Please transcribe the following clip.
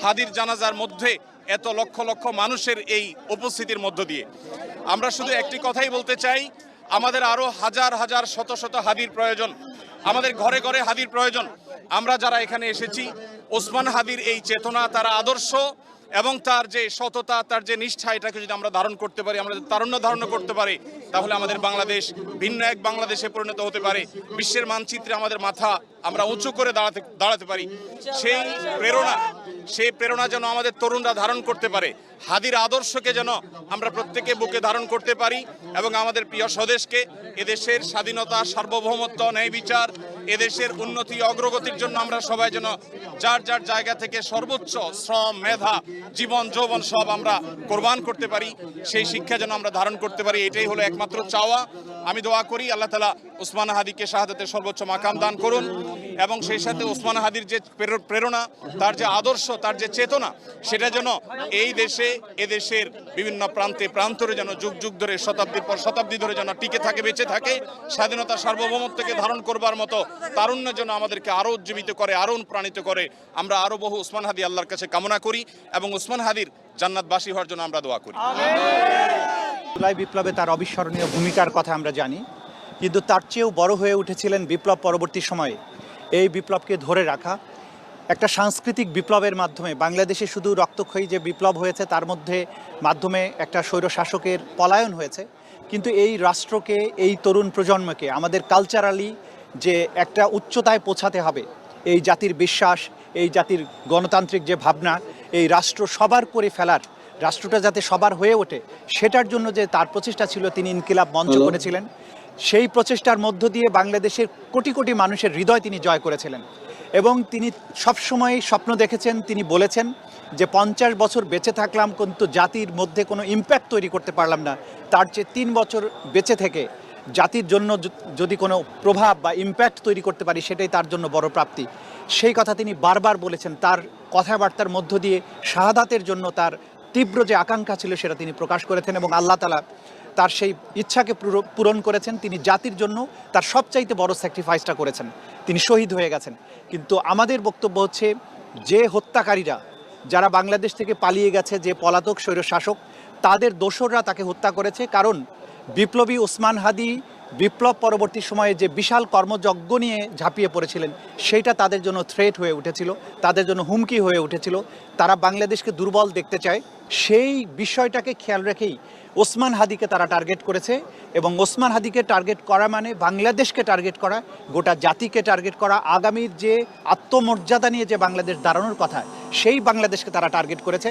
হাদির জানাজার মধ্যে এত লক্ষ লক্ষ মানুষের এই উপস্থিতির মধ্য দিয়ে আমরা শুধু একটি কথাই বলতে চাই, আমাদের আরো হাজার হাজার শত শত হাদির প্রয়োজন, আমাদের ঘরে ঘরে হাদির প্রয়োজন। আমরা যারা এখানে এসেছি, ওসমান হাদির এই চেতনা, তার আদর্শ এবং তার যে সততা, তার যে নিষ্ঠা, এটাকে যদি আমরা ধারণ করতে পারি, আমরা তারুণ্য ধারণ করতে পারি, তাহলে আমাদের বাংলাদেশ ভিন্ন এক বাংলাদেশে পরিণত হতে পারে। বিশ্বের মানচিত্রে আমাদের মাথা আমরা উঁচু করে দাঁড়াতে পারি। সেই প্রেরণা যেন আমাদের তরুণরা ধারণ করতে পারে। হাদির আদর্শকে যেন আমরা প্রত্যেকে বুকে ধারণ করতে পারি এবং আমাদের প্রিয় স্বদেশকে, এদেশের স্বাধীনতা, সার্বভৌমত্ব, ন্যায় বিচার, এদেশের উন্নতি অগ্রগতির জন্য আমরা সবাই যেন যার যার জায়গা থেকে সর্বোচ্চ শ্রম, মেধা, জীবন, যৌবন সব আমরা কোরবান করতে পারি। সেই শিক্ষা যেন আমরা ধারণ করতে পারি, এটাই হলো একমাত্র চাওয়া। আমি দোয়া করি আল্লাহ তাআলা ওসমান হাদিকে শাহাদাতের সর্বোচ্চ মাকাম দান করুন এবং সেই সাথে ওসমান হাদির যে প্রেরণা, তার যে আদর্শ, তার যে চেতনা, সেটা যেন এই দেশে, এদেশের বিভিন্ন প্রান্তে প্রান্তরে যেন যুগ যুগ ধরে, শতাব্দীর পর শতাব্দী ধরে যেন টিকে থাকে, বেঁচে থাকে। স্বাধীনতা, সার্বভৌমত্বকে ধারণ করবার মতো তারুণ্য যেন আমাদেরকে আরও উজ্জীবিত করে, আরও অনুপ্রাণিত করে। আমরা আরও বহু ওসমান হাদি আল্লাহর কাছে কামনা করি এবং ওসমান হাদির জান্নাতবাসী হওয়ার জন্য আমরা দোয়া করি। জুলাই বিপ্লবে তার অবিস্মরণীয় ভূমিকার কথা আমরা জানি, কিন্তু তার চেয়েও বড় হয়ে উঠেছিলেন বিপ্লব পরবর্তী সময়ে এই বিপ্লবকে ধরে রাখা। একটা সাংস্কৃতিক বিপ্লবের মাধ্যমে বাংলাদেশে শুধু রক্তক্ষয়ী যে বিপ্লব হয়েছে তার মাধ্যমে একটা স্বৈরশাসকের পলায়ন হয়েছে, কিন্তু এই রাষ্ট্রকে, এই তরুণ প্রজন্মকে আমাদের কালচারালি যে একটা উচ্চতায় পৌঁছাতে হবে, এই জাতির বিশ্বাস, এই জাতির গণতান্ত্রিক যে ভাবনা, এই রাষ্ট্র সবার করে ফেলার, রাষ্ট্রটা যাতে সবার হয়ে ওঠে, সেটার জন্য যে তার প্রচেষ্টা ছিল, তিনি ইনকিলাব মঞ্চ করেছিলেন। সেই প্রচেষ্টার মধ্য দিয়ে বাংলাদেশের কোটি কোটি মানুষের হৃদয় তিনি জয় করেছিলেন এবং তিনি সবসময় স্বপ্ন দেখেছেন, তিনি বলেছেন যে 50 বছর বেঁচে থাকলাম কিন্তু জাতির মধ্যে কোনো ইম্প্যাক্ট তৈরি করতে পারলাম না, তার চেয়ে 3 বছর বেঁচে থেকে জাতির জন্য যদি কোনো প্রভাব বা ইম্প্যাক্ট তৈরি করতে পারি, সেটাই তার জন্য বড় প্রাপ্তি। সেই কথা তিনি বারবার বলেছেন। তার কথাবার্তার মধ্য দিয়ে শাহাদাতের জন্য তার তীব্র যে আকাঙ্ক্ষা ছিল সেটা তিনি প্রকাশ করেছেন এবং আল্লাহ তাআলা তার সেই ইচ্ছাকে পূরণ করেছেন। তিনি জাতির জন্য তার সবচাইতে বড় স্যাক্রিফাইসটা করেছেন, তিনি শহীদ হয়ে গেছেন। কিন্তু আমাদের বক্তব্য হচ্ছে, যে হত্যাকারীরা, যারা বাংলাদেশ থেকে পালিয়ে গেছে, যে পলাতক স্বৈরশাসক, তাদের দোসররা তাকে হত্যা করেছে। কারণ বিপ্লবী ওসমান হাদি বিপ্লব পরবর্তী সময়ে যে বিশাল কর্মযজ্ঞ নিয়ে ঝাঁপিয়ে পড়েছিলেন, সেইটা তাদের জন্য থ্রেট হয়ে উঠেছিল, তাদের জন্য হুমকি হয়ে উঠেছিল। তারা বাংলাদেশকে দুর্বল দেখতে চায়, সেই বিষয়টাকে খেয়াল রেখেই ওসমান হাদিকে তারা টার্গেট করেছে এবং ওসমান হাদিকে টার্গেট করা মানে বাংলাদেশকে টার্গেট করা, গোটা জাতিকে টার্গেট করা। আগামীর যে আত্মমর্যাদা নিয়ে যে বাংলাদেশ দাঁড়ানোর কথা, সেই বাংলাদেশকে তারা টার্গেট করেছে।